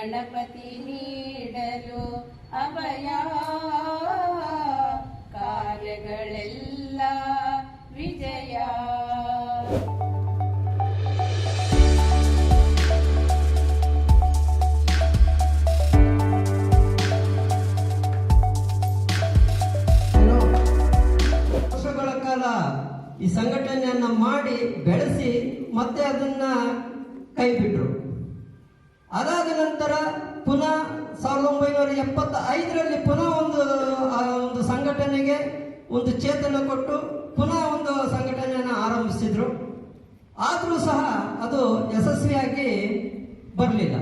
ಗಣಪತಿ ನೀಡಲು ಅಭಯ, ಕಾರ್ಯಗಳೆಲ್ಲ ವಿಜಯ. ವರ್ಷಗಳ ಕಾಲ ಈ ಸಂಘಟನೆಯನ್ನ ಮಾಡಿ ಬೆಳೆಸಿ ಮತ್ತೆ ಅದನ್ನ ಕೈ ಬಿಟ್ರು. ಅದಾದ ನಂತರ ಪುನಃ 1975ರಲ್ಲಿ ಪುನಃ ಒಂದು ಸಂಘಟನೆಗೆ ಒಂದು ಚೇತನ ಕೊಟ್ಟು ಪುನಃ ಒಂದು ಸಂಘಟನೆಯನ್ನು ಆರಂಭಿಸಿದ್ರು. ಆದರೂ ಸಹ ಅದು ಯಶಸ್ವಿಯಾಗಿ ಬರಲಿಲ್ಲ.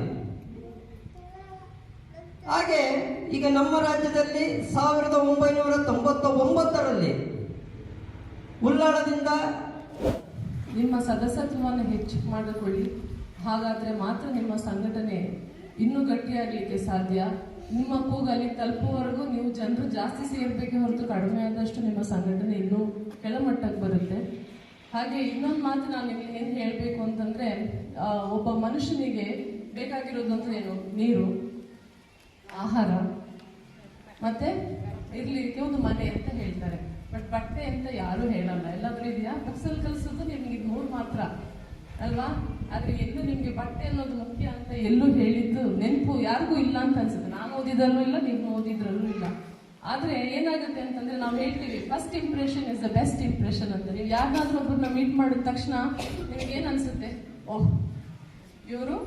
ಹಾಗೆ ಈಗ ನಮ್ಮ ರಾಜ್ಯದಲ್ಲಿ 1999ರಲ್ಲಿ ಉಳ್ಳಾಳದಿಂದ ನಿಮ್ಮ ಸದಸ್ಯತ್ವವನ್ನು ಹೆಚ್ಚು ಮಾಡಿಕೊಳ್ಳಿ. ಹಾಗಾದರೆ ಮಾತ್ರ ನಿಮ್ಮ ಸಂಘಟನೆ ಇನ್ನೂ ಗಟ್ಟಿಯಾಗಲಿಕ್ಕೆ ಸಾಧ್ಯ. ನಿಮ್ಮ ಕೂಗಲ್ಲಿ ತಲುಪುವವರೆಗೂ ನೀವು ಜನರು ಜಾಸ್ತಿ ಸೇರಬೇಕೆ ಹೊರತು ಕಡಿಮೆ ಆದಷ್ಟು ನಿಮ್ಮ ಸಂಘಟನೆ ಇನ್ನೂ ಕೆಳಮಟ್ಟಕ್ಕೆ ಬರುತ್ತೆ. ಹಾಗೆ ಇನ್ನೊಂದು ಮಾತು ನಾನು ನಿಮಗೆ ಏನು ಹೇಳಬೇಕು ಅಂತಂದರೆ, ಒಬ್ಬ ಮನುಷ್ಯನಿಗೆ ಬೇಕಾಗಿರೋದಂದ್ರೆ ಏನು? ನೀರು, ಆಹಾರ, ಮತ್ತೆ ಇರಲಿಕ್ಕೆ ಒಂದು ಮನೆ ಅಂತ ಹೇಳ್ತಾರೆ. ಬಟ್ ಬಟ್ಟೆ ಅಂತ ಯಾರೂ ಹೇಳಲ್ಲ. ಎಲ್ಲಾದ್ರೂ ಇದೆಯಾ? ಬುಕ್ಸಲ್ಲಿ ಕಲಿಸೋದು ನಿಮಗೆ ಇದು 3 ಮಾತ್ರ ಅಲ್ವಾ? ಆದರೆ ಎಲ್ಲೂ ನಿಮಗೆ ಬಟ್ಟೆ ಅನ್ನೋದು ಮುಖ್ಯ ಅಂತ ಎಲ್ಲೂ ಹೇಳಿದ್ದು ನೆನಪು ಯಾರಿಗೂ ಇಲ್ಲ ಅಂತ ಅನ್ಸುತ್ತೆ. ನಾನು ಓದಿದ್ರಲ್ಲೂ ಇಲ್ಲ, ನೀವು ಓದಿದ್ರಲ್ಲೂ ಇಲ್ಲ. ಆದರೆ ಏನಾಗುತ್ತೆ ಅಂತಂದ್ರೆ, ನಾವು ಹೇಳ್ತೀವಿ first impression is the best impression ಅಂತ. ನೀವು ಯಾರನ್ನಾದ್ರೂ ಒಬ್ಬರನ್ನ ಮೀಟ್ ಮಾಡಿದ ತಕ್ಷಣ ನಿಮಗೇನು ಅನ್ಸುತ್ತೆ? ಓಹ್, ಇವರು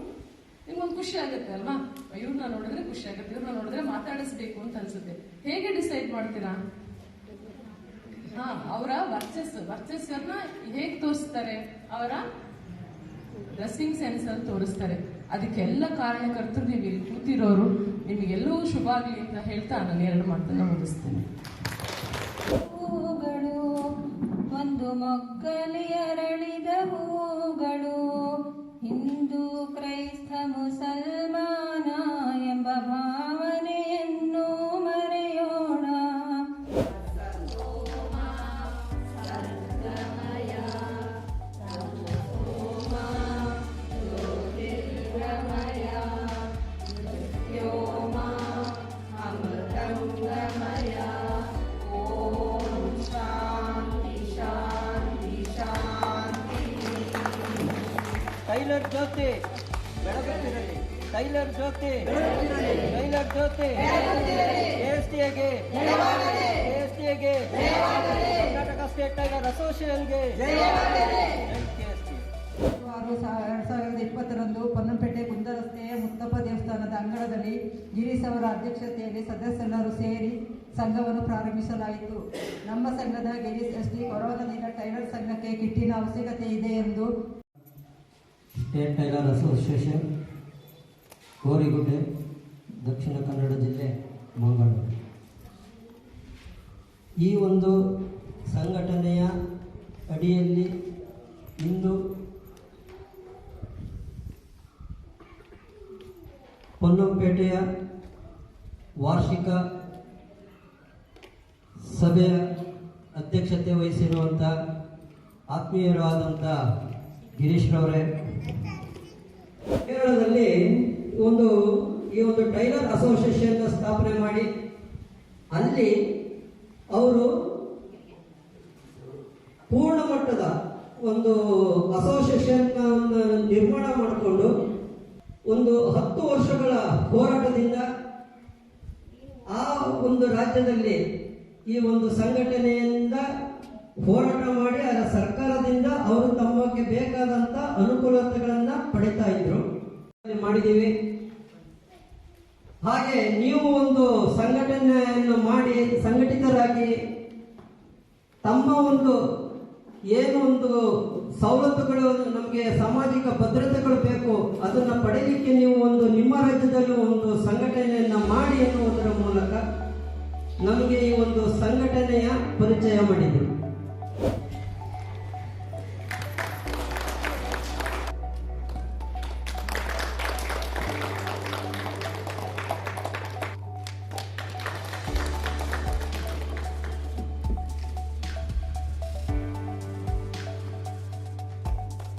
ನಿಮ್ಗೊಂದು ಖುಷಿ ಆಗುತ್ತೆ ಅಲ್ವಾ? ಇವ್ರನ್ನ ನೋಡಿದ್ರೆ ಖುಷಿ ಆಗುತ್ತೆ, ಇವ್ರನ್ನ ನೋಡಿದ್ರೆ ಮಾತಾಡಿಸ್ಬೇಕು ಅಂತ ಅನ್ಸುತ್ತೆ. ಹೇಗೆ ಡಿಸೈಡ್ ಮಾಡ್ತೀರಾ? ಅವರ ವರ್ಚಸ್ಸನ್ನ ಹೇಗೆ ತೋರಿಸ್ತಾರೆ? ಅವರ ಡ್ರೆಸ್ಸಿಂಗ್ ಸೆನ್ಸ್ ಅಲ್ಲಿ ತೋರಿಸ್ತಾರೆ. ಅದಕ್ಕೆಲ್ಲ ಕಾರಣಕರ್ತರು ನೀವು ಇಲ್ಲಿ ಕೂತಿರೋರು. ನಿಮಗೆಲ್ಲವೂ ಶುಭ ಆಗಲಿ ಅಂತ ಹೇಳ್ತಾ ನಾನು 2 ಮಾತನ್ನ ಮುಗಿಸ್ತೇನೆ. ಹೂಗಳು ಒಂದು ಮೊಗ್ಗಲಿ ಅರಳಿದ ಹೂಗಳು, ಹಿಂದೂ ಕ್ರೈಸ್ತ ಮುಸಲ್ಮಾನ ಎಂಬ ಭಾವನೆಯನ್ನು ಮರೆಯೋಣ. ಟೈಲರ್ ಜ್ಯೋತಿ ಬೆಳಗುತ್ತಿರಲಿ, ಟೈಲರ್ ಜ್ಯೋತಿ, ಟೈಲರ್ ಜ್ಯೋತಿ, KSTAಗೆ, ಕರ್ನಾಟಕ ಸ್ಟೇಟ್ ಟೈಲರ್ ಅಸೋಸಿಯೇಷನ್ಗೆ. 2020ರಂದು ಪೊನ್ನಂಪೇಟೆ ಗುಂದ ರಸ್ತೆಯ ಮುತ್ತಪ್ಪ ದೇವಸ್ಥಾನದ ಅಂಗಳದಲ್ಲಿ ಗಿರೀಶ್ ಅವರ ಅಧ್ಯಕ್ಷತೆಯಲ್ಲಿ ಸದಸ್ಯರೆಲ್ಲರೂ ಸೇರಿ ಸಂಘವನ್ನು ಪ್ರಾರಂಭಿಸಲಾಯಿತು. ನಮ್ಮ ಸಂಘದ ಗಿರೀಶ್ SD ಕೊರೋನಾದಿಂದ ಟೈಲರ್ ಸಂಘಕ್ಕೆ ಕಿಟ್ಟಿನ ಅವಶ್ಯಕತೆ ಇದೆ ಎಂದು state tailor association, ಕೋರಿಗುಡ್ಡೆ, Dakshina Kannada ಜಿಲ್ಲೆ, ಮಂಗಳೂರು, ಈ ಒಂದು ಸಂಘಟನೆಯ ಅಡಿಯಲ್ಲಿ ಇಂದು ಪೊನ್ನಂಪೇಟೆಯ ವಾರ್ಷಿಕ ಸಭೆಯ ಅಧ್ಯಕ್ಷತೆ ವಹಿಸಿರುವಂಥ ಆತ್ಮೀಯರಾದಂಥ ಗಿರೀಶ್ ರವರೇ, ಕೇರಳದಲ್ಲಿ ಈ ಒಂದು ಟೈಲರ್ ಅಸೋಸಿಯೇಷನ್ ಸ್ಥಾಪನೆ ಮಾಡಿ ಅಲ್ಲಿ ಅವರು ಪೂರ್ಣ ಮಟ್ಟದ ಒಂದು ಅಸೋಸಿಯೇಷನ್ ನಿರ್ಮಾಣ ಮಾಡಿಕೊಂಡು ಒಂದು 10 ವರ್ಷಗಳ ಹೋರಾಟದಿಂದ ಆ ಒಂದು ರಾಜ್ಯದಲ್ಲಿ ಈ ಒಂದು ಸಂಘಟನೆಯಿಂದ ಹೋರಾಟ ಮಾಡಿ ಅದರ ಸರ್ಕಾರದಿಂದ ಅವರು ತಮಗೆ ಬೇಕಾದಂತ ಅನುಕೂಲತೆಗಳನ್ನ ಪಡಿತಾ ಇದ್ರು ಮಾಡಿದ್ದೀವಿ. ಹಾಗೆ ನೀವು ಒಂದು ಸಂಘಟನೆಯನ್ನು ಮಾಡಿ ಸಂಘಟಿತರಾಗಿ ತಮ್ಮ ಏನು ಸವಲತ್ತುಗಳು, ನಮಗೆ ಸಾಮಾಜಿಕ ಭದ್ರತೆಗಳು ಬೇಕು, ಅದನ್ನ ಪಡೆಯಲಿಕ್ಕೆ ನೀವು ನಿಮ್ಮ ರಾಜ್ಯದಲ್ಲಿ ಒಂದು ಸಂಘಟನೆಯನ್ನ ಮಾಡಿ ಎನ್ನುವುದರ ಮೂಲಕ ನಮಗೆ ಈ ಒಂದು ಸಂಘಟನೆಯ ಪರಿಚಯ ಮಾಡಿದರು.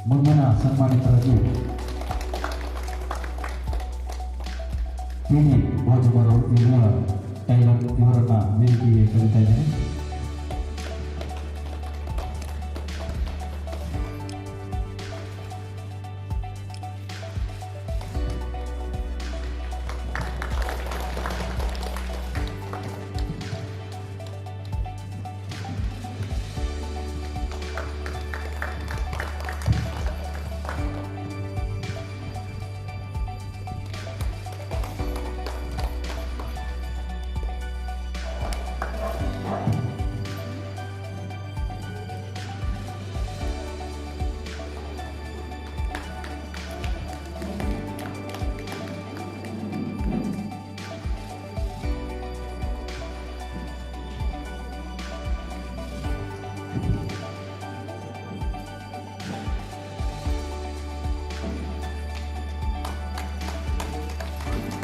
ಮುಂದಿನ ಸನ್ಮಾನಿತರಾಗಿ ಪಿಡಿ ಬಾಜುಮರ್ ನಿರ್ಮಲ ಟೈಲರ್ ಇವರನ್ನು ವೇದಿಕೆಗೆ ಕರೀತಾ ಇದ್ದೇನೆ.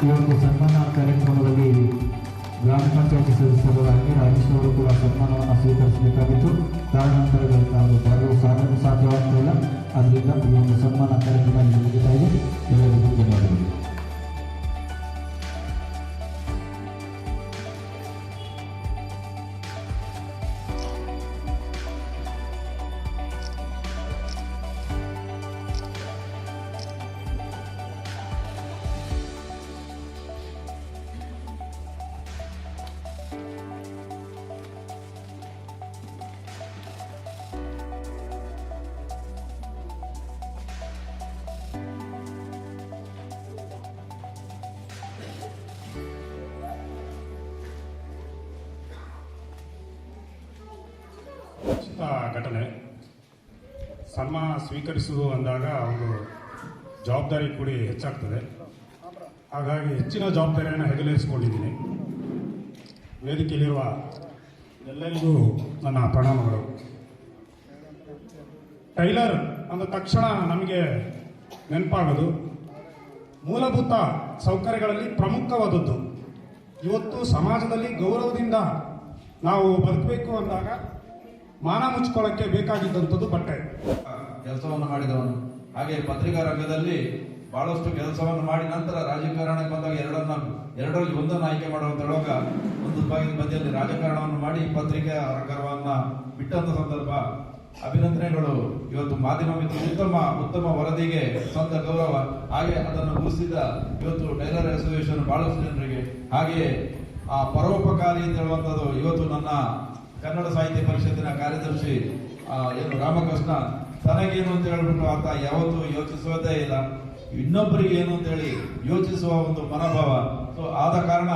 ಇವತ್ತು ಸನ್ಮಾನ ಕಾರ್ಯಕ್ರಮದಲ್ಲಿ ಗ್ರಾಮ ಪಂಚಾಯತಿ ಸದಸ್ಯರಾದ ಅಂಗೀರ ಹರೀಶ್ ಅವರು ಕೂಡ ಸನ್ಮಾನವನ್ನು ಸ್ವೀಕರಿಸಬೇಕಾಗಿತ್ತು. ಕಾರಣಾಂತರಗಳಿಂದ ಅವರು ಬರಲು ಸಾಧ್ಯವಾಗ್ತಿಲ್ಲ. ಆದ್ದರಿಂದ ಈ ಒಂದು ಸನ್ಮಾನ ಕಾರ್ಯಕ್ರಮ ಮುಗಿತಾ ಇದೆ. ಎಲ್ಲರಿಗೂ ಧನ್ಯವಾದಗಳು. ಘಟನೆ. ಸನ್ಮಾನ ಸ್ವೀಕರಿಸುವುದು ಅಂದಾಗ ಒಂದು ಜವಾಬ್ದಾರಿ ಕೂಡ ಹೆಚ್ಚಾಗ್ತದೆ. ಹಾಗಾಗಿ ಹೆಚ್ಚಿನ ಜವಾಬ್ದಾರಿಯನ್ನು ಹೆಗಲೇರಿಸಿಕೊಂಡಿದ್ದೀನಿ. ವೇದಿಕೆಯಲ್ಲಿರುವ ಎಲ್ಲರಿಗೂ ನನ್ನ ಪ್ರಣಾಮಗಳು. ಟೈಲರ್ ಅಂದ ತಕ್ಷಣ ನಮಗೆ ನೆನಪಾಗೋದು ಮೂಲಭೂತ ಸೌಕರ್ಯಗಳಲ್ಲಿ ಪ್ರಮುಖವಾದದ್ದು. ಇವತ್ತು ಸಮಾಜದಲ್ಲಿ ಗೌರವದಿಂದ ನಾವು ಬದುಕಬೇಕು ಅಂದಾಗ ಮಾನ ಮುಚ್ಕೊಳ್ಳೋಕ್ಕೆ ಬೇಕಾಗಿದ್ದಂಥದ್ದು ಬಟ್ಟೆ. ಕೆಲಸವನ್ನು ಮಾಡಿದವನು. ಹಾಗೆ ಪತ್ರಿಕಾ ರಂಗದಲ್ಲಿ ಬಹಳಷ್ಟು ಕೆಲಸವನ್ನು ಮಾಡಿ ನಂತರ ರಾಜಕಾರಣಕ್ಕೆ ಬಂದಾಗ ಎರಡರಲ್ಲಿ ಒಂದನ್ನು ಆಯ್ಕೆ ಮಾಡುವಂತೊಳಗ ಒಂದು ಭಾಗದ ಮಧ್ಯದಲ್ಲಿ ರಾಜಕಾರಣವನ್ನು ಮಾಡಿ ಪತ್ರಿಕಾ ರಂಗವನ್ನ ಬಿಟ್ಟಂತ ಸಂದರ್ಭ. ಅಭಿನಂದನೆಗಳು. ಇವತ್ತು ಮಾಧ್ಯಮ ಮಿತ್ರ ಉತ್ತಮ ವರದಿಗೆ ಸ್ವಂತ ಗೌರವ. ಹಾಗೆ ಅದನ್ನು ಗುರುತಿಸಿದ ಇವತ್ತು ಟೈಲರ್ ಅಸೋಸಿಯೇಷನ್ ಬಹಳಷ್ಟು ಜನರಿಗೆ, ಹಾಗೆಯೇ ಆ ಪರೋಪಕಾರಿ ಅಂತ ಹೇಳುವಂಥದ್ದು ಇವತ್ತು ನನ್ನ ಕನ್ನಡ ಸಾಹಿತ್ಯ ಪರಿಷತ್ತಿನ ಕಾರ್ಯದರ್ಶಿ ಏನು ರಾಮಕೃಷ್ಣ, ತನಗೇನು ಅಂತ ಹೇಳ್ಬಿಟ್ಟು ಆತ ಯಾವತ್ತೂ ಯೋಚಿಸುವುದೇ ಇಲ್ಲ, ಇನ್ನೊಬ್ಬರಿಗೆ ಏನು ಅಂತ ಹೇಳಿ ಯೋಚಿಸುವ ಒಂದು ಮನೋಭಾವ. ಸೊ ಆದ ಕಾರಣ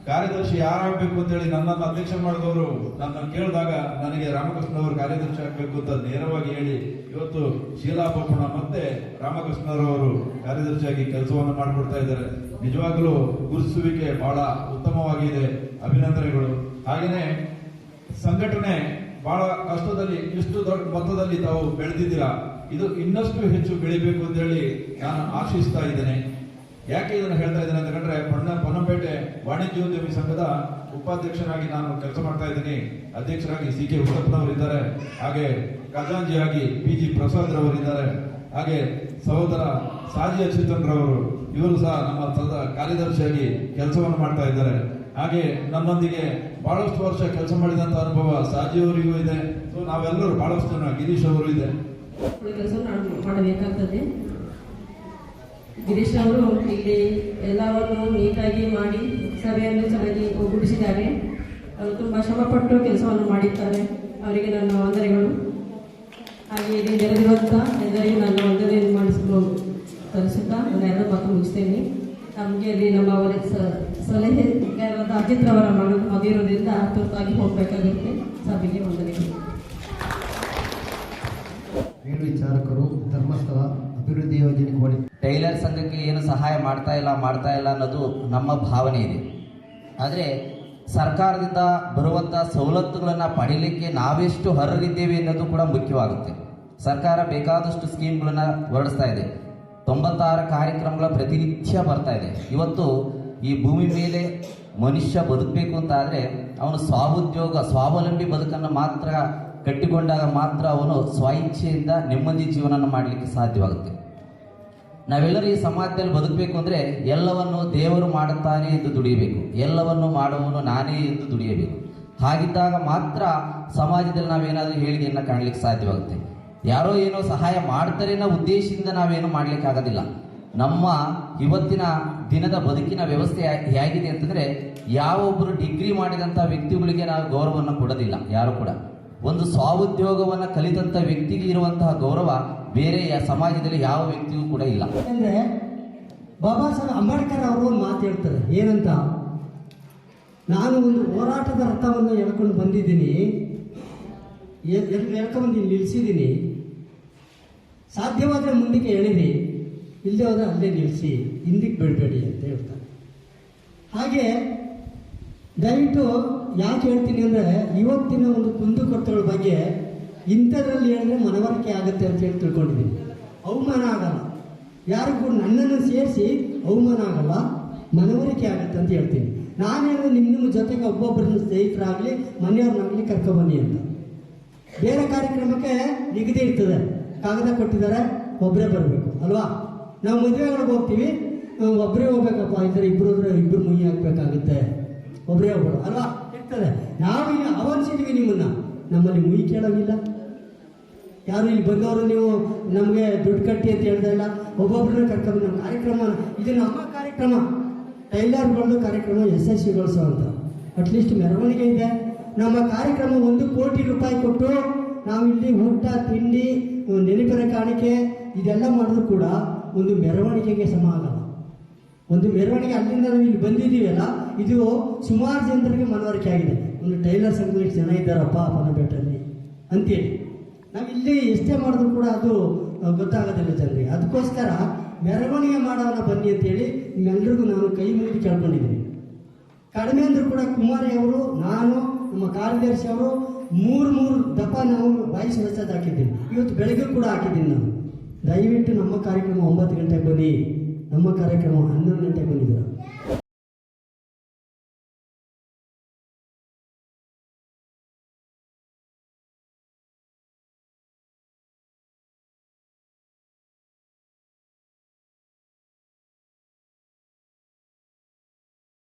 ಕಾರ್ಯದರ್ಶಿ ಯಾರಾಗಬೇಕು ಅಂತೇಳಿ ನನ್ನನ್ನು ಅಧ್ಯಕ್ಷ ಮಾಡಿದವರು ನನ್ನ ಕೇಳಿದಾಗ ನನಗೆ ರಾಮಕೃಷ್ಣ ಅವರು ಕಾರ್ಯದರ್ಶಿ ಆಗಬೇಕು ಅಂತ ನೇರವಾಗಿ ಹೇಳಿ ಇವತ್ತು ಶೀಲಾ ಬೋಪಣ್ಣ ಮತ್ತೆ ರಾಮಕೃಷ್ಣರವರು ಕಾರ್ಯದರ್ಶಿಯಾಗಿ ಕೆಲಸವನ್ನು ಮಾಡಿಕೊಡ್ತಾ ಇದ್ದಾರೆ. ನಿಜವಾಗಲೂ ಗುರುತಿಸುವಿಕೆ ಬಹಳ ಉತ್ತಮವಾಗಿದೆ. ಅಭಿನಂದನೆಗಳು. ಹಾಗೆಯೇ ಸಂಘಟನೆ ಬಹಳ ಕಷ್ಟದಲ್ಲಿ ಇಷ್ಟು ದೊಡ್ಡ ಮೊತ್ತದಲ್ಲಿ ತಾವು ಬೆಳೆದಿದ್ದೀರಾ. ಇದು ಇನ್ನಷ್ಟು ಹೆಚ್ಚು ಬೆಳಿಬೇಕು ಅಂತ ಹೇಳಿ ನಾನು ಆಶಿಸ್ತಾ ಇದ್ದೇನೆ. ಯಾಕೆ ಇದನ್ನು ಹೇಳ್ತಾ ಇದ್ದೇನೆ ಅಂತ ಕಂಡ್ರೆ, ಪೊನ್ನಂಪೇಟೆ ವಾಣಿಜ್ಯೋದ್ಯಮಿ ಸಂಘದ ಉಪಾಧ್ಯಕ್ಷರಾಗಿ ನಾನು ಕೆಲಸ ಮಾಡ್ತಾ ಇದ್ದೀನಿ. ಅಧ್ಯಕ್ಷರಾಗಿ ಸಿ.ಕೆ. ಉತ್ತಪ್ಪನವರು ಇದ್ದಾರೆ. ಹಾಗೆ ಖಜಾಂಜಿಯಾಗಿ ಪಿ.ಜಿ. ಪ್ರಸಾದ್ ರವರಿದ್ದಾರೆ. ಹಾಗೆ ಸಹೋದರ ಸಾಜಿ ಅಚ್ಯುತನ್ ರವರು, ಇವರು ಸಹ ನಮ್ಮ ಕಾರ್ಯದರ್ಶಿಯಾಗಿ ಕೆಲಸವನ್ನು ಮಾಡ್ತಾ ಇದ್ದಾರೆ. ಹಾಗೆ ನನ್ನೊಂದಿಗೆ ಬಹಳಷ್ಟು ವರ್ಷ ಕೆಲಸ ಮಾಡಿದಂತ ಅನುಭವ ಸಾಜಿಯವರಿಗೂ ಇದೆ. ಸೊ ನಾವೆಲ್ಲರೂ ಬಹಳಷ್ಟು ಜನ, ಗಿರೀಶ್ ಅವರು ಇದೆ. ಕೆಲಸ ಮಾಡಬೇಕಾಗ್ತದೆ. ಗಿರೀಶ್ ಅವರು ಇಲ್ಲಿ ಎಲ್ಲವನ್ನು ನೀಟಾಗಿ ಮಾಡಿ ಸಭೆಯನ್ನು ಚೆನ್ನಾಗಿ ಒಗ್ಗೂಡಿಸಿದ್ದಾರೆ. ಅವರು ತುಂಬ ಶ್ರಮಪಟ್ಟು ಕೆಲಸವನ್ನು ಮಾಡಿದ್ದಾರೆ. ಅವರಿಗೆ ನನ್ನ ವಂದನೆಗಳು. ಹಾಗೆ ಇಲ್ಲಿ ನೆರೆದಿರುವಂಥ ಎಲ್ಲರಿಗೂ ನನ್ನ ವಂದನೆಯನ್ನು ಮಾಡಿಸಬಹುದು ತರಿಸುತ್ತಾ ನನ್ನ ಎಲ್ಲ ಮಾತು ಮುಗಿಸ್ತೇನೆ. ನಮಗೆ ಅಲ್ಲಿ ನಮ್ಮ ಸಲಹೆಗಾರರಾದ ಅಜಿತ್ ರವರ ಮಗಿರೋದ್ರಿಂದ ತುರ್ತಾಗಿ ಹೋಗಬೇಕಾಗುತ್ತೆ. ಸಭೆಗೆ ವಂದನೆಗಳು. ಮೇಲ್ವಿಚಾರಕರು ಧರ್ಮಸ್ಥಳ ಅಭಿವೃದ್ಧಿ ಯೋಜನೆ ಕೋಡಿ ಟೈಲರ್ ಸಂಘಕ್ಕೆ ಏನು ಸಹಾಯ ಮಾಡ್ತಾ ಇಲ್ಲ ಅನ್ನೋದು ನಮ್ಮ ಭಾವನೆ ಇದೆ. ಆದರೆ ಸರ್ಕಾರದಿಂದ ಬರುವಂಥ ಸವಲತ್ತುಗಳನ್ನು ಪಡೀಲಿಕ್ಕೆ ನಾವೆಷ್ಟು ಅರ್ಹರಿದ್ದೇವೆ ಅನ್ನೋದು ಕೂಡ ಮುಖ್ಯವಾಗುತ್ತೆ. ಸರ್ಕಾರ ಬೇಕಾದಷ್ಟು ಸ್ಕೀಮ್ಗಳನ್ನು ಹೊರಡಿಸ್ತಾ ಇದೆ. 96 ಕಾರ್ಯಕ್ರಮಗಳ ಪ್ರತಿನಿತ್ಯ ಬರ್ತಾ ಇದೆ. ಇವತ್ತು ಈ ಭೂಮಿ ಮೇಲೆ ಮನುಷ್ಯ ಬದುಕಬೇಕು ಅಂತ ಆದರೆ ಅವನು ಸ್ವಾವಲಂಬಿ ಬದುಕನ್ನು ಮಾತ್ರ ಕಟ್ಟಿಕೊಂಡಾಗ ಮಾತ್ರ ಅವನು ಸ್ವಇಚ್ಛೆಯಿಂದ ನೆಮ್ಮದಿ ಜೀವನ ಮಾಡಲಿಕ್ಕೆ ಸಾಧ್ಯವಾಗುತ್ತೆ. ನಾವೆಲ್ಲರೂ ಈ ಸಮಾಜದಲ್ಲಿ ಬದುಕಬೇಕು ಅಂದರೆ ಎಲ್ಲವನ್ನು ದೇವರು ಮಾಡುತ್ತಾನೆ ಎಂದು ದುಡಿಯಬೇಕು, ಎಲ್ಲವನ್ನು ಮಾಡುವವನು ನಾನೇ ಎಂದು ದುಡಿಯಬೇಕು. ಹಾಗಿದ್ದಾಗ ಮಾತ್ರ ಸಮಾಜದಲ್ಲಿ ನಾವೇನಾದರೂ ಹೇಳಿಕೆಯನ್ನು ಕಾಣಲಿಕ್ಕೆ ಸಾಧ್ಯವಾಗುತ್ತೆ. ಯಾರೋ ಏನೋ ಸಹಾಯ ಮಾಡ್ತಾರೆ ಅನ್ನೋ ಉದ್ದೇಶದಿಂದ ನಾವೇನು ಮಾಡಲಿಕ್ಕೆ ಆಗೋದಿಲ್ಲ. ನಮ್ಮ ಇವತ್ತಿನ ದಿನದ ಬದುಕಿನ ವ್ಯವಸ್ಥೆ ಹೇಗಿದೆ ಅಂತಂದರೆ, ಯಾವೊಬ್ಬರು ಡಿಗ್ರಿ ಮಾಡಿದಂಥ ವ್ಯಕ್ತಿಗಳಿಗೆ ನಾವು ಗೌರವವನ್ನು ಕೊಡೋದಿಲ್ಲ. ಯಾರು ಕೂಡ ಒಂದು ಸ್ವಾಉದ್ಯೋಗವನ್ನು ಕಲಿತಂಥ ವ್ಯಕ್ತಿಗೆ ಇರುವಂತಹ ಗೌರವ ಬೇರೆ ಸಮಾಜದಲ್ಲಿ ಯಾವ ವ್ಯಕ್ತಿಗೂ ಕೂಡ ಇಲ್ಲ. ಅಂದರೆ ಬಾಬಾ ಸಾಹೇಬ್ ಅಂಬೇಡ್ಕರ್ ಅವರು ಒಂದು ಮಾತು ಹೇಳ್ತಾರೆ, ಏನಂತ, ನಾನು ಒಂದು ಹೋರಾಟದ ಅರ್ಥವನ್ನು ಎಳ್ಕೊಂಡು ಬಂದಿದ್ದೀನಿ, ಎಳ್ಕೊಂಡ್ಬಂದು ನಿಲ್ಲಿಸಿದ್ದೀನಿ, ಸಾಧ್ಯವಾದರೆ ಮುಂದಕ್ಕೆ ಎಳಿರಿ, ಇಲ್ಲದೆ ಹೋದರೆ ಅಲ್ಲೇ ನಿಲ್ಲಿಸಿ, ಹಿಂದಕ್ಕೆ ಬಿಡಬೇಡಿ ಅಂತ ಹೇಳ್ತಾರೆ. ಹಾಗೆ ದಯವಿಟ್ಟು ಯಾಕೆ ಹೇಳ್ತೀನಿ ಅಂದರೆ, ಇವತ್ತಿನ ಒಂದು ಕುಂದುಕೊರತೆಗಳ ಬಗ್ಗೆ ಇಂಥದ್ರಲ್ಲಿ ಹೇಳಿದ್ರೆ ಮನವರಿಕೆ ಆಗುತ್ತೆ ಅಂತ ಹೇಳಿ ತಿಳ್ಕೊಂಡಿದ್ದೀನಿ. ಅವಮಾನ ಆಗಲ್ಲ, ಯಾರಿಗೂ ನನ್ನನ್ನು ಸೇರಿಸಿ ಅವಮಾನ ಆಗಲ್ಲ, ಮನವರಿಕೆ ಆಗುತ್ತೆ ಅಂತ ಹೇಳ್ತೀನಿ. ನಾನೇನು ನಿಮ್ಮ ಜೊತೆಗೆ ಒಬ್ಬೊಬ್ಬರನ್ನ ಸ್ನೇಹಿತರಾಗಲಿ ಮನೆಯವ್ರನ್ನಾಗಲಿ ಕರ್ಕೊಬನ್ನಿ ಅಂತ. ಬೇರೆ ಕಾರ್ಯಕ್ರಮಕ್ಕೆ ನಿಗದಿ ಇರ್ತದೆ, ಕಾಗದ ಕೊಟ್ಟಿದ್ದಾರೆ, ಒಬ್ಬರೇ ಬರಬೇಕು ಅಲ್ವಾ. ನಾವು ಮದುವೆಗಳಿಗೆ ಹೋಗ್ತೀವಿ, ಒಬ್ಬರೇ ಹೋಗ್ಬೇಕಪ್ಪ, ಇದ್ರೆ ಇಬ್ಬರು ಮುಯಿ ಹಾಕ್ಬೇಕಾಗುತ್ತೆ, ಒಬ್ಬರೇ ಒಬ್ಬರು ಅಲ್ವಾ ಇರ್ತದೆ. ನಾವೀಗ ಆಹ್ವಾನಿಸಿದ್ದೀವಿ ನಿಮ್ಮನ್ನ, ನಮ್ಮಲ್ಲಿ ಮುಯಿ ಕೇಳೋಗಿಲ್ಲ. ಯಾರು ಇಲ್ಲಿ ಬಂದವರು ನೀವು ನಮಗೆ ದುಡ್ಡು ಕಟ್ಟಿ ಅಂತ ಹೇಳ್ತಾ ಇಲ್ಲ, ಒಬ್ಬೊಬ್ಬರನ್ನ ಕರ್ಕೊಂಡು ನಮ್ಮ ಕಾರ್ಯಕ್ರಮ, ಇದು ನಮ್ಮ ಕಾರ್ಯಕ್ರಮ, ಟೈಲರ್ಗಳದ್ದು ಕಾರ್ಯಕ್ರಮ ಯಶಸ್ವಿಗೊಳಿಸೋ ಅಂತ. ಅಟ್ಲೀಸ್ಟ್ ಮೆರವಣಿಗೆ ಇದೆ. ನಮ್ಮ ಕಾರ್ಯಕ್ರಮ 1 ಕೋಟಿ ರೂಪಾಯಿ ಕೊಟ್ಟು ನಾವು ಇಲ್ಲಿ ಊಟ ತಿಂಡಿ ನೆನಪಿನ ಕಾಣಿಕೆ ಇದೆಲ್ಲ ಮಾಡಿದ್ರು ಕೂಡ ಒಂದು ಮೆರವಣಿಗೆಗೆ ಸಮ ಆಗಲ್ಲ. ಒಂದು ಮೆರವಣಿಗೆ ಅಲ್ಲಿಂದ ನಾವು ಇಲ್ಲಿ ಬಂದಿದ್ದೀವಲ್ಲ, ಇದು ಸುಮಾರು ಜನರಿಗೆ ಮನವರಿಕೆ ಆಗಿದೆ. ಒಂದು ಟೈಲರ್ ಸಂಘದಲ್ಲಿ ಜನ ಇದ್ದಾರಪ್ಪ ಪನಪೇಟೆಯಲ್ಲಿ ಅಂತೇಳಿ ನಾವು ಇಲ್ಲಿ ಎಷ್ಟೇ ಮಾಡಿದ್ರು ಕೂಡ ಅದು ಗೊತ್ತಾಗೋದಿಲ್ಲ ಜನರಿಗೆ. ಅದಕ್ಕೋಸ್ಕರ ಮೆರವಣಿಗೆ ಮಾಡೋಣ ಬನ್ನಿ ಅಂತೇಳಿ ನಿಮ್ಮೆಲ್ಲರಿಗೂ ನಾನು ಕೈ ಮುಗಿದು ಕೇಳ್ಕೊಂಡಿದ್ದೀನಿ. ಕಡಿಮೆ ಅಂದರೂ ಕೂಡ ಕುಮಾರಿ ಅವರು, ನಾನು, ನಮ್ಮ ಕಾರ್ಯದರ್ಶಿ ಅವರು 3 ದಫ ನಾವು ವಾಯ್ಸ್ ಮೆಸೇಜ್ ಹಾಕಿದ್ದೀನಿ. ಇವತ್ತು ಬೆಳಗ್ಗೆ ಕೂಡ ಹಾಕಿದ್ದೀನಿ ನಾನು. ದಯವಿಟ್ಟು ನಮ್ಮ ಕಾರ್ಯಕ್ರಮ 9 ಗಂಟೆಗೆ ಬನ್ನಿ, ನಮ್ಮ ಕಾರ್ಯಕ್ರಮ 11 ಗಂಟೆಗೆ ಬಂದಿದ್ದೀರ.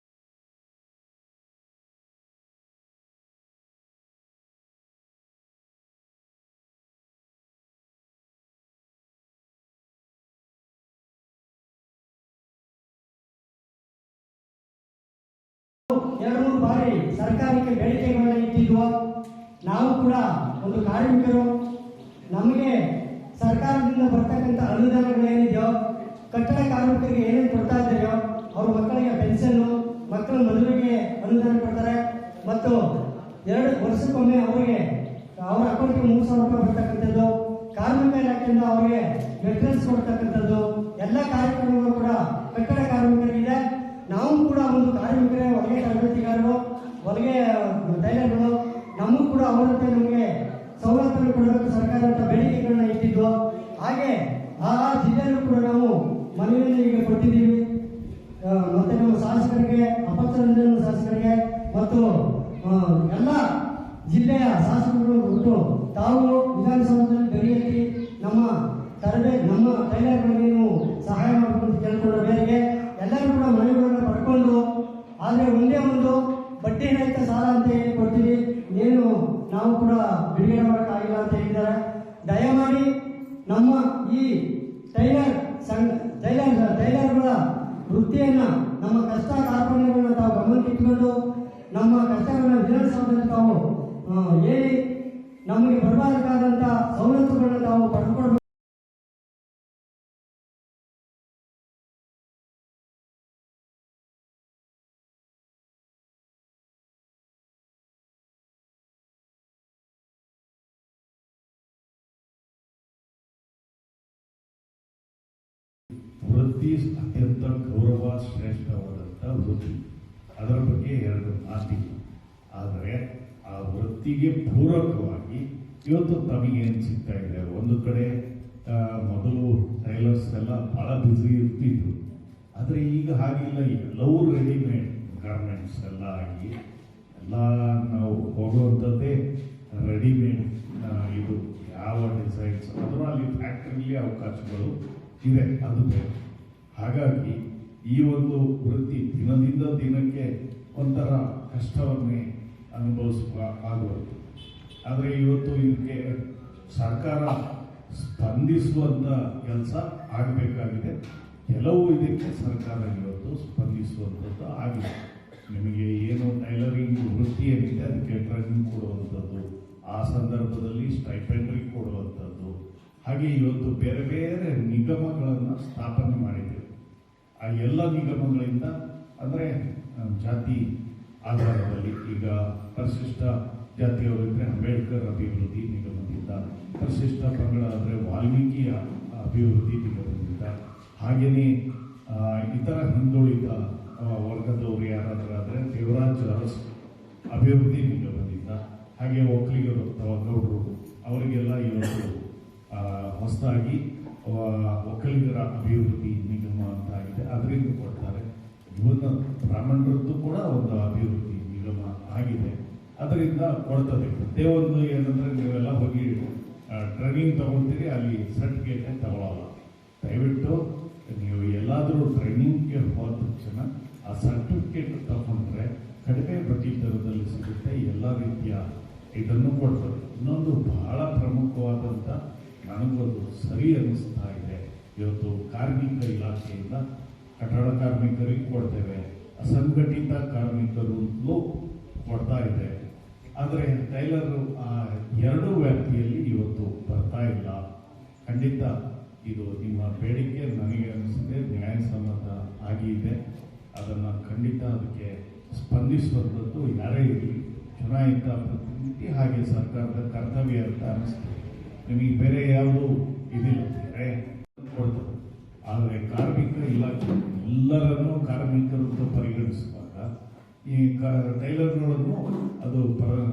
ಎರಡು 3 ಬಾರಿ ಸರ್ಕಾರಕ್ಕೆ ಬೇಡಿಕೆಗಳನ್ನ ಇಟ್ಟಿದ್ವು. ನಾವು ಕೂಡ ಒಂದು ಕಾರ್ಮಿಕರು, ನಮಗೆ ಸರ್ಕಾರದಿಂದ ಬರ್ತಕ್ಕಂಥ ಅನುದಾನಗಳೇನಿದೆಯೋ, ಕಟ್ಟಡ ಕಾರ್ಮಿಕರಿಗೆ ಏನೇನು ಕೊಡ್ತಾ ಇದ್ದಾರೋ, ಅವ್ರ ಮಕ್ಕಳಿಗೆ ಪೆನ್ಷನ್ನು, ಮಕ್ಕಳ ಮದುವೆಗೆ ಅನುದಾನ ಕೊಡ್ತಾರೆ, ಮತ್ತು 2 ವರ್ಷಕ್ಕೊಮ್ಮೆ ಅವರಿಗೆ ಅವರ ಅಕೌಂಟ್ಗೆ 3,000 ರೂಪಾಯಿ ಬರ್ತಕ್ಕಂಥದ್ದು, ಕಾರ್ಮಿಕ ಇಲಾಖೆಯಿಂದ ಅವರಿಗೆ ಮೆಟೀರಿಯಲ್ಸ್ ಕೊಡ್ತಕ್ಕಂಥದ್ದು ಎಲ್ಲ ಕಾರ್ಯಕ್ರಮಗಳು ಕೂಡ ಕಟ್ಟಡ ಕಾರ್ಮಿಕರಿಗಿದೆ. ನಾವು ಕೂಡ ಒಂದು ಕಾರ್ಮಿಕರೇ, ಹೊಲಿಗೆ ತರಬೇತಿಗಾರರು, ಹೊಲಿಗೆ ಟೈಲರ್ಗಳು, ನಮಗೂ ಕೂಡ ಅವರಂತೆ ನಮಗೆ ಸವಲತ್ತನ್ನು ಕೊಡಬೇಕು ಸರ್ಕಾರ ಅಂತ ಬೇಡಿಕೆಗಳನ್ನ ಇಟ್ಟಿದ್ವು. ಹಾಗೆ ಆ ಜಿಲ್ಲೆಯಲ್ಲೂ ಕೂಡ ನಾವು ಮನವಿಯನ್ನು ಈಗ ಕೊಟ್ಟಿದ್ದೀವಿ. ಮತ್ತೆ ನಮ್ಮ ಶಾಸಕರಿಗೆ, ಅಪಚರಂಜನ ಶಾಸಕರಿಗೆ ಮತ್ತು ಎಲ್ಲ ಜಿಲ್ಲೆಯ ಶಾಸಕರು ಬಿಟ್ಟು ತಾವು ವಿಧಾನಸೌಧದಲ್ಲಿ ಗರಿಯಲ್ಲಿ ನಮ್ಮ ನಮ್ಮ ಟೈಲರ್ಗಳಿಗೆ ನೀವು ಸಹಾಯ ಮಾಡಬೇಕು ಕೇಳ್ಕೊಂಡ ಮೇರೆಗೆ ಎಲ್ಲರೂ ಕೂಡ ಮನೆಗಳನ್ನು ಪಡ್ಕೊಂಡು, ಆದರೆ ಒಂದೇ ಒಂದು ಬಡ್ಡಿ ರಹಿತ ಸಾಲ ಅಂತ ಹೇಳಿ ಕೊಡ್ತೀವಿ, ಏನು ನಾವು ಕೂಡ ಬಿಡುಗಡೆ ಮಾಡೋಕ್ಕಾಗಿಲ್ಲ ಅಂತ ಹೇಳಿದ್ದಾರೆ. ದಯಮಾಡಿ ನಮ್ಮ ಈ ಟೈಲರ್ಗಳ ವೃತ್ತಿಯನ್ನು, ನಮ್ಮ ಕಷ್ಟ ಕಾರ್ಪಣ್ಯಗಳನ್ನ ತಾವು ಗಮನಕ್ಕಿಟ್ಟುಕೊಂಡು ನಮ್ಮ ಕಷ್ಟಗಳನ್ನ ವಿಧಾನಸೌಧದಲ್ಲಿ ತಾವು ಹೇಳಿ ನಮಗೆ ಬರಬೇಕಾದಂಥ ಸವಲತ್ತುಗಳನ್ನ ತಾವು ಪಡೆದುಕೊಳ್ಬೇಕು. ವೃತ್ತಿ ಅತ್ಯಂತ ಗೌರವ ಶ್ರೇಷ್ಠವಾದಂಥ ವೃತ್ತಿ, ಅದರ ಬಗ್ಗೆ 2 ಮಾತಿಲ್ಲ. ಆದರೆ ಆ ವೃತ್ತಿಗೆ ಪೂರಕವಾಗಿ ಇವತ್ತು ತಮಗೇನು ಸಿಗ್ತಾ ಇದೆ, ಒಂದು ಕಡೆ ಮೊದಲು ಟೈಲರ್ಸ್ ಎಲ್ಲ ಭಾಳ ಬ್ಯುಸಿ ಇರ್ತಿದ್ರು, ಆದರೆ ಈಗ ಹಾಗಿಲ್ಲ. ಎಲ್ಲವೂ ರೆಡಿಮೇಡ್ ಗಾರ್ಮೆಂಟ್ಸ್ ಎಲ್ಲ ಆಗಿ ಎಲ್ಲ ನಾವು ಹೋಗುವಂಥದ್ದೇ ರೆಡಿಮೇಡ್. ಇದು ಯಾವ ಡಿಸೈನ್ಸ್ ಅದರಲ್ಲಿ ಫ್ಯಾಕ್ಟ್ರಿಲಿ ಅವಕಾಶಗಳು ಇದೆ, ಅದು ಬೇರೆ. ಹಾಗಾಗಿ ಈ ಒಂದು ವೃತ್ತಿ ದಿನದಿಂದ ದಿನಕ್ಕೆ ಒಂಥರ ಕಷ್ಟವನ್ನೇ ಅನುಭವಿಸುವ ಆಗುವುದು. ಆದರೆ ಇವತ್ತು ಇದಕ್ಕೆ ಸರ್ಕಾರ ಸ್ಪಂದಿಸುವಂಥ ಕೆಲಸ ಆಗಬೇಕಾಗಿದೆ. ಕೆಲವು ಇದಕ್ಕೆ ಸರ್ಕಾರ ಇವತ್ತು ಸ್ಪಂದಿಸುವಂಥದ್ದು ಆಗಿದೆ. ನಿಮಗೆ ಏನು ಟೈಲರಿಂಗ್ ವೃತ್ತಿ ಏನಿದೆ ಅದಕ್ಕೆ ಟ್ರೈನಿಂಗ್ ಕೊಡುವಂಥದ್ದು, ಆ ಸಂದರ್ಭದಲ್ಲಿ ಸ್ಟೈಪೆಂಡ್ರಿ ಕೊಡುವಂಥದ್ದು, ಹಾಗೆ ಇವತ್ತು ಬೇರೆ ಬೇರೆ ನಿಗಮಗಳನ್ನು ಸ್ಥಾಪನೆ ಮಾಡಿದ್ದೇವೆ. ಆ ಎಲ್ಲ ನಿಗಮಗಳಿಂದ ಅಂದರೆ ಜಾತಿ ಆಧಾರದಲ್ಲಿ ಈಗ ಪರಿಶಿಷ್ಟ ಜಾತಿಯವರಿದ್ದರೆ ಅಂಬೇಡ್ಕರ್ ಅಭಿವೃದ್ಧಿ ನಿಗಮದಿಂದ, ಪರಿಶಿಷ್ಟ ಪಂಗಡ ಆದರೆ ವಾಲ್ಮೀಕಿ ಅಭಿವೃದ್ಧಿ ನಿಗಮದಿಂದ, ಹಾಗೆಯೇ ಇತರ ಹಿಂದುಳಿದ ವರ್ಗದವರು ಯಾರಾದರೂ ಆದರೆ ದೇವರಾಜ್ ಅರಸ್ ಅಭಿವೃದ್ಧಿ ನಿಗಮದಿಂದ, ಹಾಗೆ ಒಕ್ಕಲಿಗರು ಅಥವಾ ಗೌಡರು ಅವರಿಗೆಲ್ಲ ಇವತ್ತು ಹೊಸದಾಗಿ ಒಕ್ಕಲಿಗರ ಅಭಿವೃದ್ಧಿ ನಿಗಮ ಅಂತ ಆಗಿದೆ, ಅದರಿಂದ ಕೊಡ್ತಾರೆ. ಇವನ್ನ ಬ್ರಾಹ್ಮಣರದ್ದು ಕೂಡ ಒಂದು ಅಭಿವೃದ್ಧಿ ನಿಗಮ ಆಗಿದೆ, ಅದರಿಂದ ಕೊಡ್ತದೆ. ಪ್ರತಿಯೊಂದು ಏನಂದರೆ ನೀವೆಲ್ಲ ಹೋಗಿ ಟ್ರೈನಿಂಗ್ ತಗೊಳ್ತೀರಿ, ಅಲ್ಲಿ ಸರ್ಟಿಫಿಕೇಟೇ ತಗೊಳ್ಳಲ್ಲ. ದಯವಿಟ್ಟು ನೀವು ಎಲ್ಲಾದರೂ ಟ್ರೈನಿಂಗ್ಗೆ ಹೋದ ತಕ್ಷಣ ಆ ಸರ್ಟಿಫಿಕೇಟ್ ತಗೊಂಡ್ರೆ ಕಡಿಮೆ ಬಡ್ಡಿ ದರದಲ್ಲಿ ಸಿಗುತ್ತೆ, ಎಲ್ಲ ರೀತಿಯ ಇದನ್ನು ಕೊಡ್ತದೆ. ಇನ್ನೊಂದು ಬಹಳ ಪ್ರಮುಖವಾದಂಥ ನನಗೊಂದು ಸರಿ ಅನ್ನಿಸ್ತಾ ಇದೆ, ಇವತ್ತು ಕಾರ್ಮಿಕ ಇಲಾಖೆಯಿಂದ ಕಟ್ಟಡ ಕಾರ್ಮಿಕರಿಗೆ ಕೊಡ್ತೇವೆ, ಅಸಂಘಟಿತ ಕಾರ್ಮಿಕರಲ್ಲೂ ಕೊಡ್ತಾ ಇದೆ. ಆದರೆ ಟೈಲರು ಎರಡೂ ವ್ಯಾಪ್ತಿಯಲ್ಲಿ ಇವತ್ತು ಬರ್ತಾ ಇಲ್ಲ. ಖಂಡಿತ ಇದು ನಿಮ್ಮ ಬೇಡಿಕೆ ನನಗೆ ಅನಿಸಿದೆ ನ್ಯಾಯಸಮ್ಮತ ಆಗಿದೆ. ಅದನ್ನು ಖಂಡಿತ ಅದಕ್ಕೆ ಸ್ಪಂದಿಸುವಂಥದ್ದು ಯಾರೇ ಇರಲಿ, ಚುನಾಯಿತ ಪ್ರತಿನಿಧಿ ಹಾಗೆ ಸರ್ಕಾರದ ಕರ್ತವ್ಯ ಅಂತ ಅನಿಸ್ತದೆ. ನಿಮಗೆ ಬೇರೆ ಯಾವುದೂ ಇದಿಲ್ಲ, ಬೇರೆ ಕೊಡ್ತದೆ. ಆದರೆ ಕಾರ್ಮಿಕ ಇಲಾಖೆ ಎಲ್ಲರನ್ನೂ ಕಾರ್ಮಿಕರಂತ ಪರಿಗಣಿಸುವಾಗ ಈ ಟೈಲರ್ಗಳನ್ನು ಅದು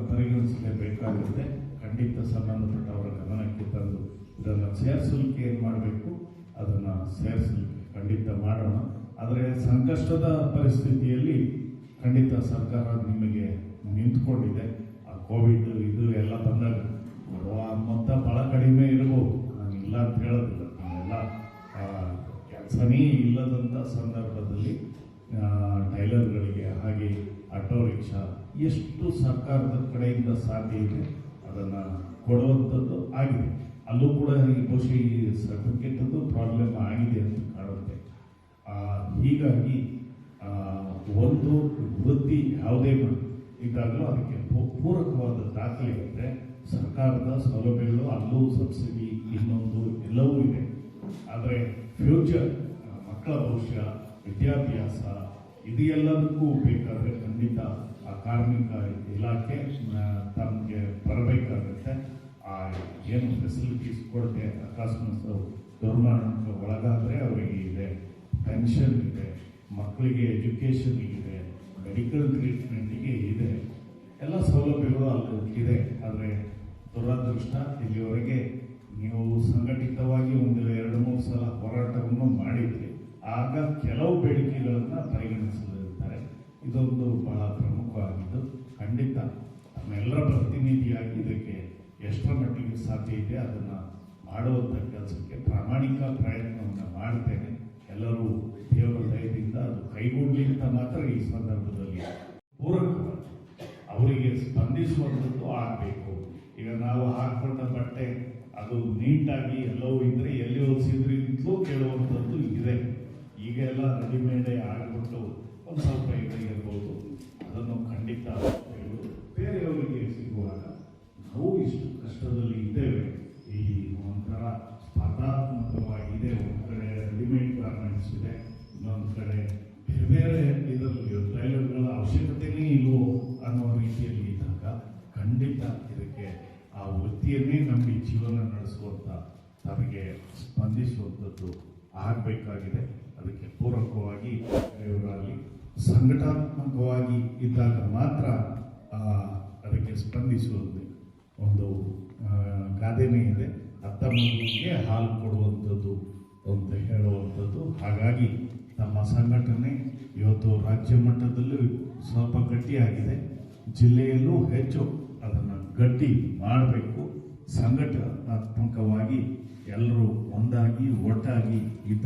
ಪರಿಗಣಿಸಲೇಬೇಕಾಗುತ್ತೆ. ಖಂಡಿತ ಸಂಬಂಧಪಟ್ಟವರ ಗಮನಕ್ಕೆ ತಂದು ಇದನ್ನು ಸೇರಿಸಲಿಕ್ಕೆ ಏನು ಮಾಡಬೇಕು ಅದನ್ನು ಸೇರಿಸಲಿಕ್ಕೆ ಖಂಡಿತ ಮಾಡೋಣ. ಆದರೆ ಸಂಕಷ್ಟದ ಪರಿಸ್ಥಿತಿಯಲ್ಲಿ ಖಂಡಿತ ಸರ್ಕಾರ ನಿಮಗೆ ನಿಂತ್ಕೊಂಡಿದೆ. ಆ ಕೋವಿಡ್ ಇದು ಎಲ್ಲ ಬಂದಾಗ ಕೊಡುವ ಮೊತ್ತ ಭಾಳ ಕಡಿಮೆ ಇರ್ಬೋದು, ನಾನು ಇಲ್ಲ ಅಂತ ಹೇಳೋದಿಲ್ಲ. ನಾವೆಲ್ಲ ಕೆಲಸನೇ ಇಲ್ಲದಂಥ ಸಂದರ್ಭದಲ್ಲಿ ಟೈಲರ್ಗಳಿಗೆ ಹಾಗೆ ಆಟೋ ರಿಕ್ಷಾ ಎಷ್ಟು ಸರ್ಕಾರದ ಕಡೆಯಿಂದ ಸಾಧ್ಯ ಇದೆ ಅದನ್ನು ಕೊಡುವಂಥದ್ದು ಆಗಿದೆ. ಅಲ್ಲೂ ಕೂಡ ಈ ಬಹುಶಃ ಈ ಸರ್ಟಿಫಿಕೇಟದ್ದು ಪ್ರಾಬ್ಲಮ್ ಆಗಿದೆ ಅಂತ ಕಾಣುತ್ತೆ. ಹೀಗಾಗಿ ಒಂದು ವೃತ್ತಿ ಯಾವುದೇ ಇದ್ದಾಗಲೂ ಅದಕ್ಕೆ ಪೂರಕವಾದ ದಾಖಲೆ ಇರುತ್ತೆ. ಸರ್ಕಾರದ ಸೌಲಭ್ಯಗಳು ಅಲ್ಲೂ ಸಬ್ಸಿಡಿ ಇನ್ನೊಂದು ಎಲ್ಲವೂ ಇದೆ. ಆದರೆ ಫ್ಯೂಚರ್ ಮಕ್ಕಳ ಭವಿಷ್ಯ, ವಿದ್ಯಾಭ್ಯಾಸ ಇದು ಎಲ್ಲದಕ್ಕೂ ಬೇಕಾದರೆ ಖಂಡಿತ ಆ ಕಾರ್ಮಿಕ ಇಲಾಖೆ ತಮಗೆ ಬರಬೇಕಾಗುತ್ತೆ. ಆ ಏನು ಫೆಸಿಲಿಟೀಸ್ ಕೊಡುತ್ತೆ, ಅಕಸ್ಮಾತ್ ದುರ್ಮರಣಕ್ಕೆ ಒಳಗಾದರೆ ಅವರಿಗೆ ಇದೆ, ಪೆನ್ಷನ್ ಇದೆ, ಮಕ್ಕಳಿಗೆ ಎಜುಕೇಷನ್ಗಿದೆ, ಮೆಡಿಕಲ್ ಟ್ರೀಟ್ಮೆಂಟಿಗೆ ಇದೆ, ಎಲ್ಲ ಸೌಲಭ್ಯಗಳು ಅಲ್ಲಿ ಇದೆ. ಆದರೆ ದುರದೃಷ್ಟ ಇಲ್ಲಿವರೆಗೆ ನೀವು ಸಂಘಟಿತವಾಗಿ ಒಂದು 2-3 ಸಲ ಹೋರಾಟವನ್ನು ಮಾಡಿದ್ರಿ, ಆಗ ಕೆಲವು ಬೇಡಿಕೆಗಳನ್ನು ಪರಿಗಣಿಸಲಿದ್ದಾರೆ. ಇದೊಂದು ಬಹಳ ಪ್ರಮುಖವಾಗಿದ್ದು ಖಂಡಿತ ನಮ್ಮೆಲ್ಲರ ಪ್ರತಿನಿಧಿಯಾಗಿ ಇದಕ್ಕೆ ಎಷ್ಟರ ಮಟ್ಟಿಗೆ ಸಾಧ್ಯ ಇದೆ ಅದನ್ನು ಮಾಡುವಂಥ ಕೆಲಸಕ್ಕೆ ಪ್ರಾಮಾಣಿಕ ಪ್ರಯತ್ನವನ್ನು ಮಾಡ್ತೇನೆ. ಎಲ್ಲರೂ ದೇವರ ದಯದಿಂದ ಅದು ಕೈಗೂಡಲಿಂತ ಮಾತ್ರ ಈ ಸಂದರ್ಭದಲ್ಲಿ ಪೂರಕವಾಗಿ ಅವರಿಗೆ ಸ್ಪಂದಿಸುವಂಥದ್ದು ಆಗಬೇಕು. ಈಗ ನಾವು ಹಾಕೊಂಡ ಬಟ್ಟೆ ಅದು ನೀಟಾಗಿ ಎಲ್ಲವೂ ಇದ್ರೆ ಎಲ್ಲಿ ಹೊಲಿಸಿದ್ರಿಂದಲೂ ಕೇಳುವಂಥದ್ದು ಇದೆ. ಈಗ ಎಲ್ಲ ರೆಡಿಮೇಡೇ ಆಗಿಬಿಟ್ಟು ಒಂದು ಸ್ವಲ್ಪ ಇರ್ಬೋದು, ಅದನ್ನು ಖಂಡಿತ ಬೇರೆಯವರಿಗೆ ಸಿಗುವಾಗ ನಾವು ಇಷ್ಟು ಕಷ್ಟದಲ್ಲಿ ಇದ್ದೇವೆ. ಈ ಒಂಥರ ಸ್ಪರ್ಧಾತ್ಮಕವಾಗಿದೆ. ಒಂದು ಕಡೆ ರೆಡಿಮೇಡ್ ಗಾರ್ಮೆಂಟ್ಸ್ ಇದೆ, ಇನ್ನೊಂದು ಕಡೆ ಬೇರೆ ಬೇರೆ ಇದರಲ್ಲಿ ಟೈಲರ್ಗಳ ಅವಶ್ಯಕತೆಯೇ ಇಲ್ವೋ ಅನ್ನೋ ರೀತಿಯಲ್ಲಿ ಇದ್ದಾಗ ಖಂಡಿತ ಇದಕ್ಕೆ ಆ ವೃತ್ತಿಯನ್ನೇ ನಂಬಿ ಜೀವನ ನಡೆಸುವಂಥ ತಮಗೆ ಸ್ಪಂದಿಸುವಂಥದ್ದು ಆಗಬೇಕಾಗಿದೆ. ಅದಕ್ಕೆ ಪೂರಕವಾಗಿ ಇವರಲ್ಲಿ ಸಂಘಟನಾತ್ಮಕವಾಗಿ ಇದ್ದಾಗ ಮಾತ್ರ ಅದಕ್ಕೆ ಸ್ಪಂದಿಸುವುದು. ಒಂದು ಗಾದೆನೇ ಇದೆ, ಅತ್ತ ಮಗುವಿಗೆ ಹಾಲು ಕೊಡುವಂಥದ್ದು ಅಂತ ಹೇಳುವಂಥದ್ದು. ಹಾಗಾಗಿ ನಮ್ಮ ಸಂಘಟನೆ ಇವತ್ತು ರಾಜ್ಯ ಮಟ್ಟದಲ್ಲೂ ಸ್ವಲ್ಪ ಗಟ್ಟಿಯಾಗಿದೆ, ಜಿಲ್ಲೆಯಲ್ಲೂ ಹೆಚ್ಚು ಅದನ್ನು ಗಟ್ಟಿ ಮಾಡಬೇಕು. ಸಂಘಟನಾತ್ಮಕವಾಗಿ ಎಲ್ಲರೂ ಒಂದಾಗಿ ಒಟ್ಟಾಗಿ ಇದ್ದ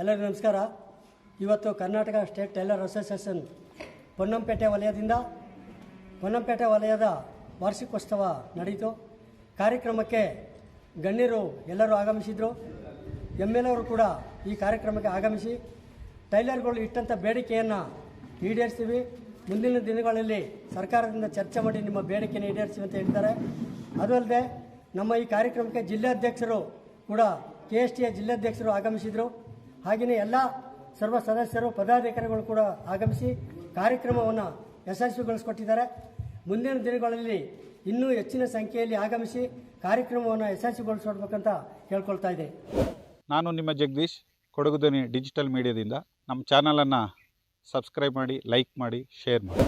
ಎಲ್ಲರಿಗೂ ನಮಸ್ಕಾರ. ಇವತ್ತು Karnataka state tailor association Ponnampet ವಲಯದ ವಾರ್ಷಿಕೋತ್ಸವ ನಡೆಯಿತು. ಕಾರ್ಯಕ್ರಮಕ್ಕೆ ಗಣ್ಯರು ಎಲ್ಲರೂ ಆಗಮಿಸಿದರು. MLA ಅವರು ಕೂಡ ಈ ಕಾರ್ಯಕ್ರಮಕ್ಕೆ ಆಗಮಿಸಿ ಟೈಲರ್ಗಳು ಇಟ್ಟಂಥ ಬೇಡಿಕೆಯನ್ನು ಈಡೇರಿಸ್ತೀವಿ, ಮುಂದಿನ ದಿನಗಳಲ್ಲಿ ಸರ್ಕಾರದಿಂದ ಚರ್ಚೆ ಮಾಡಿ ನಿಮ್ಮ ಬೇಡಿಕೆಯನ್ನು ಈಡೇರಿಸ್ತೀವಿ ಅಂತ ಹೇಳ್ತಾರೆ. ಅದು ಅಲ್ಲದೆ ನಮ್ಮ ಈ ಕಾರ್ಯಕ್ರಮಕ್ಕೆ ಜಿಲ್ಲಾಧ್ಯಕ್ಷರು ಕೂಡ KSTಯ ಜಿಲ್ಲಾಧ್ಯಕ್ಷರು ಆಗಮಿಸಿದರು. ಹಾಗೆಯೇ ಎಲ್ಲ ಸರ್ವ ಸದಸ್ಯರು ಪದಾಧಿಕಾರಿಗಳು ಕೂಡ ಆಗಮಿಸಿ ಕಾರ್ಯಕ್ರಮವನ್ನು ಯಶಸ್ವಿಗೊಳಿಸಿಕೊಟ್ಟಿದ್ದಾರೆ. ಮುಂದಿನ ದಿನಗಳಲ್ಲಿ ಇನ್ನೂ ಹೆಚ್ಚಿನ ಸಂಖ್ಯೆಯಲ್ಲಿ ಆಗಮಿಸಿ ಕಾರ್ಯಕ್ರಮವನ್ನು ಯಶಸ್ವಿಗೊಳಿಸಬೇಕಂತ ಕೇಳ್ಕೊಳ್ತಾ ಇದೆ. ನಾನು ನಿಮ್ಮ ಜಗದೀಶ್, ಕೊಡಗು ಧ್ವನಿ ಡಿಜಿಟಲ್ ಮೀಡಿಯಾದಿಂದ. ನಮ್ಮ ಚಾನಲನ್ನು ಸಬ್ಸ್ಕ್ರೈಬ್ ಮಾಡಿ, ಲೈಕ್ ಮಾಡಿ, ಶೇರ್ ಮಾಡಿ.